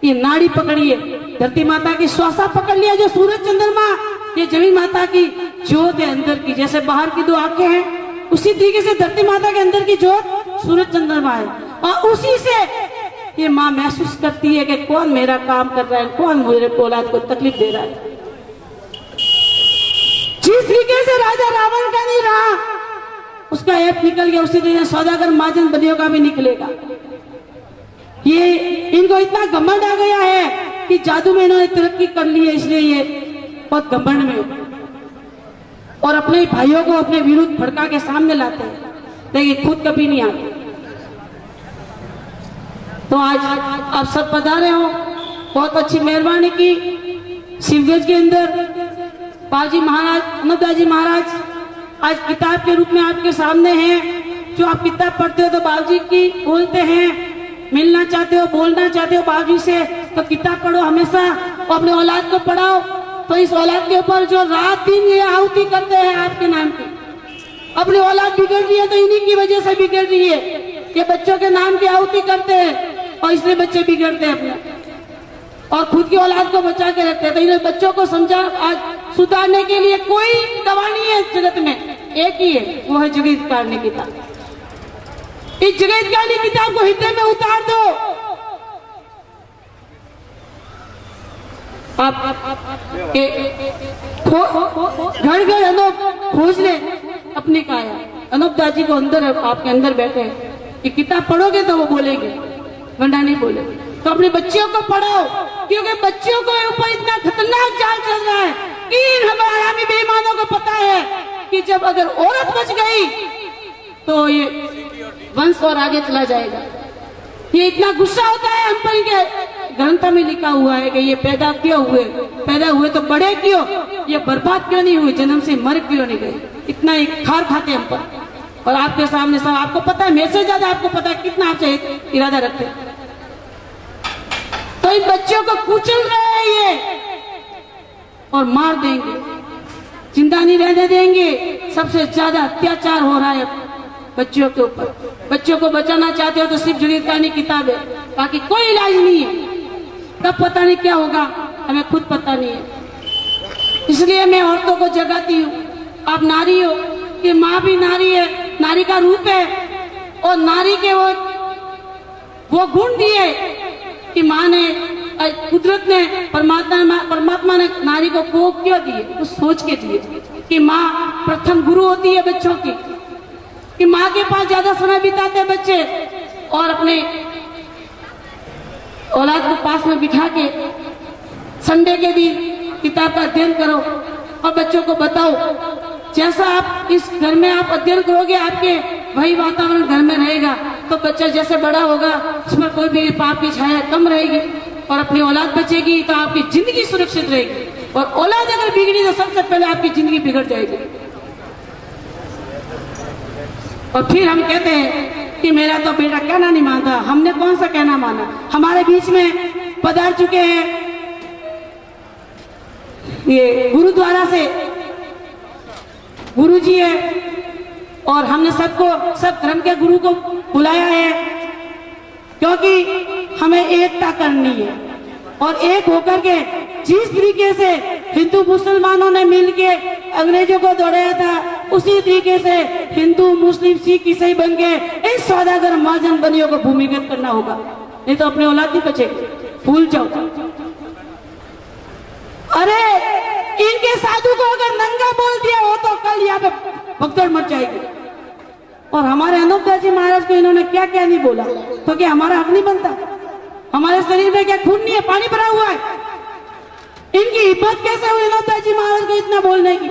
ये नाड़ी पकड़िए, धरती माता की श्वासा पकड़ लिया, जो सूरज चंद्रमा, ये जमीन माता की ज्योत है अंदर की। जैसे बाहर की दो आंखें हैं, उसी तरीके से धरती माता के अंदर की ज्योत सूरज चंद्रमा है। और उसी से ये माँ महसूस करती है कि कौन मेरा काम कर रहा है, कौन मेरे औलाद को तकलीफ दे रहा है। जिस तरीके से राजा रावण का नहीं रहा, उसका ऐप निकल गया, उसी तरीके सौदागर महाजन बनियों का भी निकलेगा। ये इनको इतना घमंड आ गया है कि जादू में इन्होंने तरक्की कर ली है, इसलिए ये बहुत घमंड में और अपने भाइयों को अपने विरुद्ध भड़का के सामने लाते हैं, लेकिन खुद कभी नहीं आते। तो आज आप सब पधारे हो, बहुत अच्छी मेहरबानी की। शिवगंज के अंदर बाबूजी महाराज, अनुपदास जी महाराज आज किताब के रूप में आपके सामने हैं। जो आप किताब पढ़ते हो तो बाबूजी की बोलते हैं, मिलना चाहते हो, बोलना चाहते हो बाबूजी से, तो किताब पढ़ो हमेशा और अपने औलाद को पढ़ाओ। तो इस औलाद के ऊपर जो रात दिन ये आहुति करते हैं आपके नाम की, अपनी औलाद बिगड़ रही है तो इन्हीं की वजह से बिगड़ रही है। ये बच्चों के नाम की आहुति करते हैं और इसलिए बच्चे बिगड़ते हैं अपने, और खुद की औलाद को बचा के रखते हैं। तो इन बच्चों को समझा, आज सुधारने के लिए कोई दवा नहीं है जगत में, एक ही है, वो है जगत काटने की किताब। इस जगत काटने की किताब को हृदय में उतार दो। आप घर घर अनूप खोज ले अपनी काया। अनुपदास जी को अंदर, आपके अंदर बैठे हैं। ये किताब पढ़ोगे तो वो बोलेंगे, वरना नहीं बोलेंगे। तो अपने बच्चियों को पढ़ाओ, क्योंकि बच्चियों को ऊपर इतना खतरनाक जाल चल रहा है कि हमारे हरामी बेईमानों को पता है कि जब अगर औरत बच गई तो ये वंश और आगे चला जाएगा। ये इतना गुस्सा होता है हम पर, इनके ग्रंथ में लिखा हुआ है कि ये पैदा हुए तो बड़े क्यों, ये बर्बाद क्यों नहीं हुए, जन्म से मर क्यों नहीं गए। इतना एक खार खाते हम पर, और आपके सामने सब आपको पता है, मेरे से ज्यादा आपको पता है कितना आपसे इरादा रखते हैं। तो इन बच्चों को कुचल रहे हैं ये और मार देंगे, जिंदा नहीं रहने देंगे। सबसे ज्यादा अत्याचार हो रहा है बच्चों के ऊपर। बच्चों को बचाना चाहते हो तो सिर्फ जगत काटने की किताब है, बाकी कोई इलाज नहीं है। तब पता नहीं क्या होगा, हमें खुद पता नहीं है। इसलिए मैं औरतों को जगाती हूँ, आप नारी हो, कि माँ भी नारी है, नारी का रूप है, और नारी के वो गुण दिए कि माँ ने, कुदरत ने, परमात्मा ने नारी को कोख क्यों दिए, उस सोच के दिए कि माँ प्रथम गुरु होती है बच्चों की, कि माँ के पास ज्यादा समय बिताते हैं बच्चे, और अपने औलाद को पास में बिठा के संडे के दिन किताब का अध्ययन करो और बच्चों को बताओ। जैसा आप इस घर में आप अध्ययन करोगे, आपके वही वातावरण घर में रहेगा, तो बच्चा जैसे बड़ा होगा उसमें कोई भी पाप की छाया कम रहेगी, और अपनी औलाद बचेगी तो आपकी जिंदगी सुरक्षित रहेगी। और औलाद अगर बिगड़ी तो सबसे पहले आपकी जिंदगी बिगड़ जाएगी। और फिर हम कहते हैं कि मेरा तो बेटा कहना नहीं मानता। हमने कौन सा कहना माना? हमारे बीच में पधार चुके हैं ये गुरुद्वारा से गुरु जी है, और हमने सबको, सब धर्म के गुरु को बुलाया है, क्योंकि हमें एकता करनी है। और एक होकर के जिस तरीके से हिंदू मुसलमानों ने मिलके अंग्रेजों को दौड़ाया था, उसी तरीके से हिंदू मुस्लिम सिख ईसाई बन के इस सौदागर महाजन बनियों को भूमिगत करना होगा, नहीं तो अपने औलाद नहीं बचेगी। भूल जाओ। अरे इनके साधु को अगर नंगा बोल दिया हो तो कल यहाँ पे भगदड़ मच जाएगी। और हमारे अनुपदास जी महाराज को इन्होंने क्या क्या नहीं बोला, तो क्या हमारा हक नहीं बनता? हमारे शरीर में क्या खून नहीं है, पानी भरा हुआ है? इनकी हिम्मत कैसे हुई अनुपदास जी महाराज को इतना बोलने की?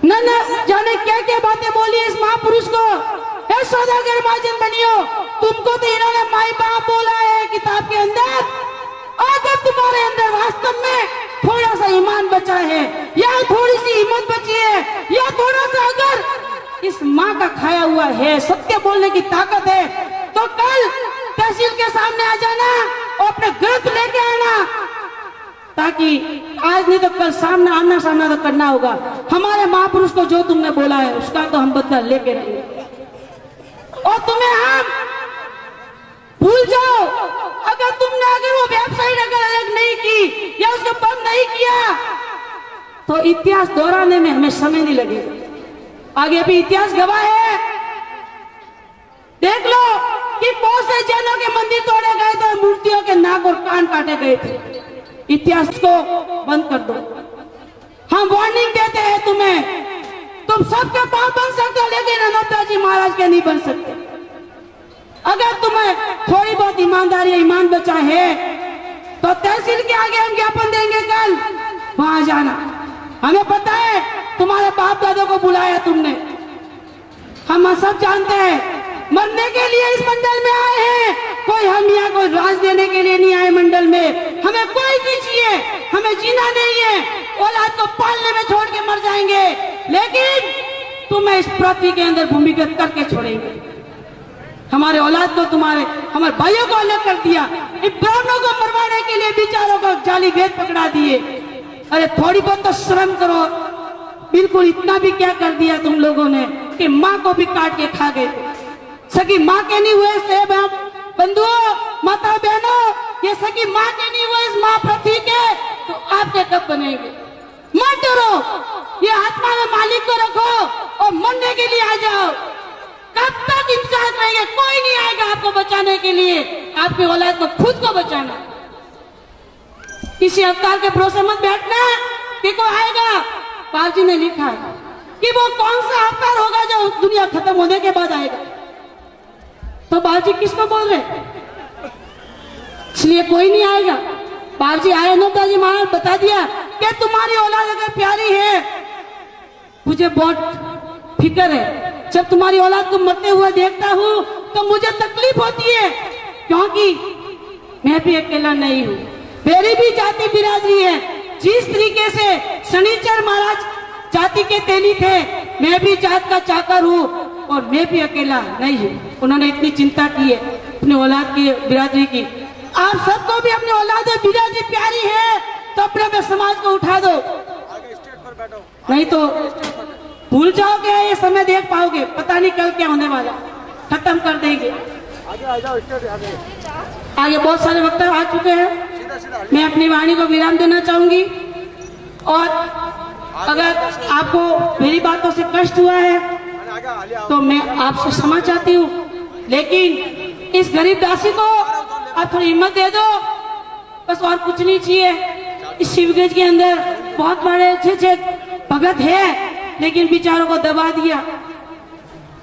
न जाने क्या क्या बातें बोली इस महापुरुष को। सौदागर महाजन बनियो, तुमको तो इन्होंने माई बाप बोला है किताब के अंदर। अगर तुम्हारे अंदर वास्तव में थोड़ा सा ईमान बचा है, या थोड़ी सी हिम्मत बची है, या थोड़ा सा अगर इस माँ का खाया हुआ है, सत्य बोलने की ताकत है, तो कल तहसील के सामने आ जाना और अपने ग्रंथ लेके आना, ताकि आज नहीं तो कल सामने आमना सामना तो करना होगा। हमारे महापुरुष को जो तुमने बोला है उसका तो हम बदला लेके रहेंगे। और तुम्हें हम भूल जाओ, तुमने अगर वो वेबसाइट अगर अलग नहीं की या उसको बंद नहीं किया तो इतिहास दोहराने में हमें समय नहीं लगेगा। आगे अभी इतिहास गवाह है। देख लो कि बहुत से जैनों के मंदिर तोड़े गए थे, मूर्तियों के नाक और कान काटे गए थे। इतिहास को बंद कर दो। हम वार्निंग देते हैं तुम्हें, तुम सबके पाप बन सकते हो लेकिन अनंत जी महाराज के नहीं बन सकते। अगर तुम्हें थोड़ी बहुत ईमानदारी ईमान बचा है तो तहसील के आगे हम ज्ञापन देंगे, कल वहां जाना। हमें पता है तुम्हारे बाप दादों को बुलाया तुमने, हम सब जानते हैं मरने के लिए इस मंडल में आए हैं। कोई हम यहाँ कोई राज देने के लिए नहीं आए मंडल में। हमें कोई नहीं चाहिए, हमें जीना नहीं है। औलाद को पालने में छोड़ के मर जाएंगे लेकिन तुम्हें इस पृथ्वी के अंदर भूमिगत करके छोड़ेंगे। हमारे औलाद को हमारे भाइयों को अलग कर दिया, इन ब्राह्मणों को मरवाने के लिए बेचारों को जाली भेद पकड़ा दिए। अरे थोड़ी बहुत तो शर्म करो। बिल्कुल इतना भी क्या कर दिया तुम लोगों ने कि माँ को भी काट के खा गए। सगी माँ के नहीं हुए से बंधुओं, माता बहनों, ये सगी माँ के नहीं हुए इस माँ पृथ्वी के, तो आपके कब बनेंगे? मत डरो, ये आत्मा में मालिक को रखो और मरने के लिए आ जाओ। कब तक इंतजार करेंगे? कोई नहीं आएगा आपको बचाने के लिए। आपकी औलाद को खुद को बचाना। किसी अवतार के भरोसे मत बैठना कि कोई आएगा। बाप जी ने लिखा है कि वो कौन सा अवतार होगा जो दुनिया खत्म होने के बाद आएगा। तो बाप जी किसको बोल रहे? इसलिए कोई नहीं आएगा। बाप जी आए अनंता जी महाराज बता दिया कि तुम्हारी औलाद अगर प्यारी है, मुझे बहुत फिक्र है। जब तुम्हारी औलाद को मरते हुए देखता हूँ तो मुझे तकलीफ होती है, क्योंकि मैं भी अकेला नहीं हूँ, मेरी भी जाति बिरादरी है। जिस तरीके से शनिचर महाराज जाति के तेली थे, मैं भी जात का चाकर हूँ और मैं भी अकेला नहीं हूँ। उन्होंने इतनी चिंता की है अपनी औलाद की बिरादरी की। आप सबको भी अपनी औलाद बिरादरी प्यारी है तो अपने समाज को उठा दो, नहीं तो भूल जाओगे। ये समय देख पाओगे, पता नहीं कल क्या होने वाला, खत्म कर देंगे। आगे बहुत सारे वक्ता आ चुके हैं। मैं अपनी वाणी को विराम देना चाहूंगी और अगर आपको मेरी बातों से कष्ट हुआ है तो मैं आपसे क्षमा चाहती हूँ, लेकिन इस गरीब दासी को आप थोड़ी हिम्मत दे दो, बस और कुछ नहीं चाहिए। इस शिवगंज के अंदर बहुत बड़े अच्छे भगत है लेकिन बेचारों को दबा दिया।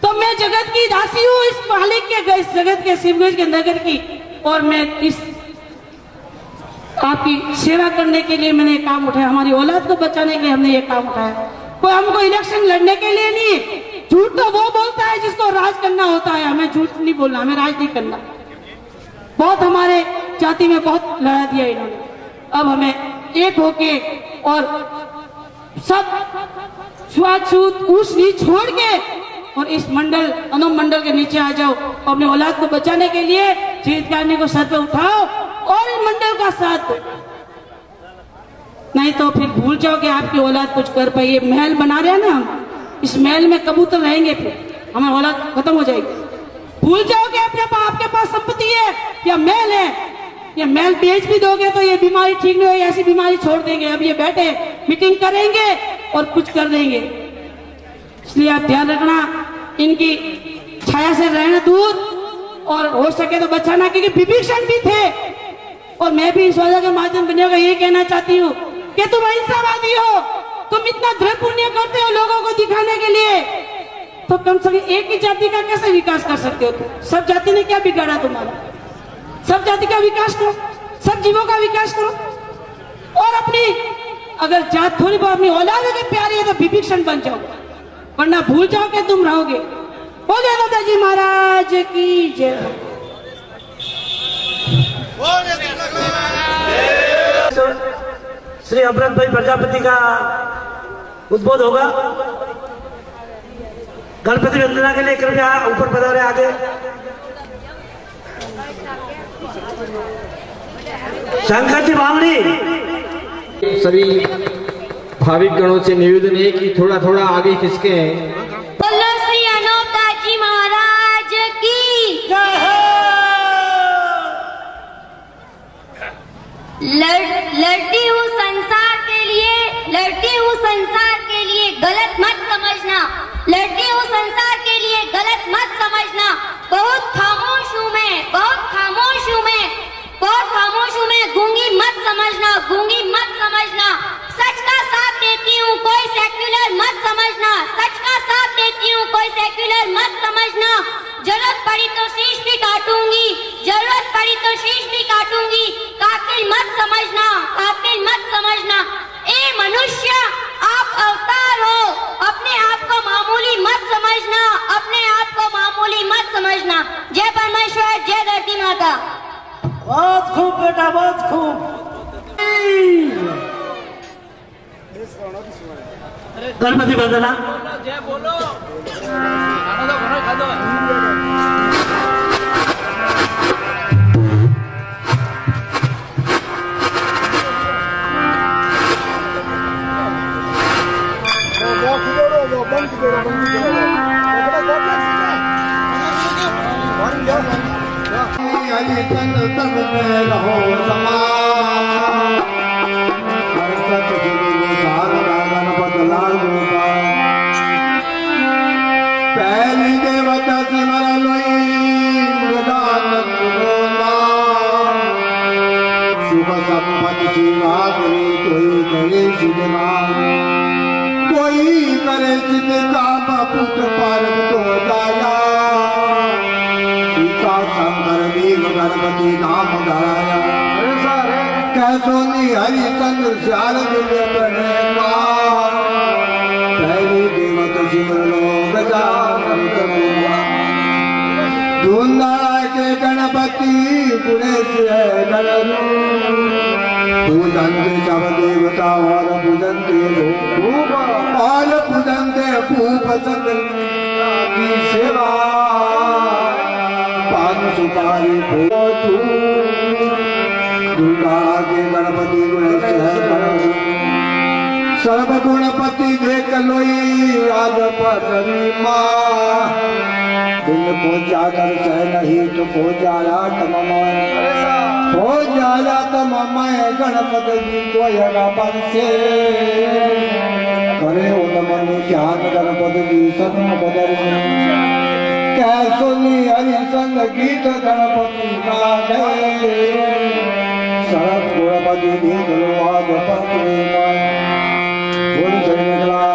तो मैं जगत की दासी हूँ, इस मालिक के, इस जगत के, शिवगंज के नगर की, और मैं इस आपकी सेवा करने के लिए मैंने काम उठाया। हमारी औलाद को बचाने के लिए हमने ये काम उठाया। कोई हमको इलेक्शन लड़ने के लिए नहीं। झूठ तो वो बोलता है जिसको राज करना होता है, हमें झूठ नहीं बोलना, हमें राज नहीं करना। बहुत हमारे जाति में बहुत लड़ा दिया इन्होंने। अब हमें एक होके और सब छुआछूत ऊंच नीच छोड़ के और इस मंडल अनुमंडल के नीचे आ जाओ। अपने औलाद को बचाने के लिए जीवितकारिणी को सर पे उठाओ और इस मंडल का साथ दो, नहीं तो फिर भूल जाओ कि आपकी औलाद कुछ कर पाई। ये महल बना रहे हैं ना हम, इस महल में कबूतर रहेंगे, फिर हमारी औलाद खत्म हो जाएगी। भूल जाओ कि अपने आपके पास संपत्ति है या महल है, ये महल बेच भी दोगे तो ये बीमारी ठीक नहीं होगी, ऐसी बीमारी छोड़ देंगे। अब ये बैठे मीटिंग करेंगे और कुछ कर देंगे। इसलिए आप ध्यान रखना, इनकी छाया से रहना दूर और हो सके तो बचाना, क्योंकि विभीषण भी थे। और मैं भी इस वजह के माध्यम बने ये कहना चाहती हूँ कि तुम अहिंसावादी हो, तुम इतना धर्म पुण्य करते हो लोगों को दिखाने के लिए, तो कम से कम एक ही जाति का कैसे विकास कर सकते हो तुम? सब जाति ने क्या बिगाड़ा तुम्हारा? सब जाति का विकास करो, सब जीवों का विकास करो। और अपनी अगर जात थोड़ी बहुत अपनी औलाद अगर प्यारी है तो विभीषण बन जाओ, वरना भूल जाओ कि तुम रहोगे। बोले दादाजी महाराज की जय। श्री अमृत भाई प्रजापति का उद्बोध होगा। गणपति वंदना के लिए कृपया ऊपर पधारे आगे। शंकर जी बावड़ी। सभी भाविक गणों से निवेदन है कि थोड़ा थोड़ा आगे खिसके हैं। बोलो श्री अनोता जी महाराज की। लड़ती हूँ संसार के लिए, लड़ती हूँ संसार के लिए, गलत मत समझना। लड़ती हूँ संसार के लिए, गलत मत समझना। बहुत खामोश हूँ मैं, बहुत खामोश हूँ मैं, बहुत खामोश हूँ मैं। गूंगी मत समझना, गूंगी मत समझना। सच का साथ देती हूँ, कोई सेक्युलर मत समझना। सच का साथ देती हूँ, कोई सेक्युलर मत समझना। जरूरत पड़ी तो शीश भी काटूंगी, जरूरत पड़ी तो शीश भी काटूंगी। कातिल मत समझना, कातिल मत समझना। ए मनुष्य, आप अवतार हो, अपने आप को मामूली मत समझना, अपने आप को मामूली मत समझना। जय परमेश्वर, जय धरती माता। बहुत खूब बेटा, बहुत खूब। गणपति वंदना। जय बोलो। हरि संग तब में रहो समान, हर सत गुरु सारदा गणपत लाल गोपाल। पहली देवता सिमर लोई मृदानंद गोना, शुभ संपत्ति शिवागरी कोई करे शिवनाम। कोई करे चित काम पुत्र पारक तो दाया, शंकर देव गणपति नाम धराया। कैसोनी हरि चंद्र श्याल दिव्य प्रणेमा, पहली देवत सिमर लो गजानन प्रभु। धूमधारा के गणपति गुणेश है गणरू, पूजन्ते सब देवता और पूजन्ते लोग, और पूजन्ते भूप सकल की सेवा। सुपारी भो तू, दुर्गा के गणपति गुणेश है गणरू। सर्व गुणपति देख लोई आद परी माँ, दिन को जाकर सह नहीं तो हो जाया तममय, हो जाया तममय। गणपति जी को यज्ञ से करे नमन ध्यान, गणपति जी सत्म बदर्शन। कैसोनी हरि संग गीत गणपति का गए, सब गुणपति देख लो आज पत्नी माय। बोल से निकला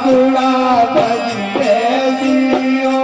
गुणा बजते दियो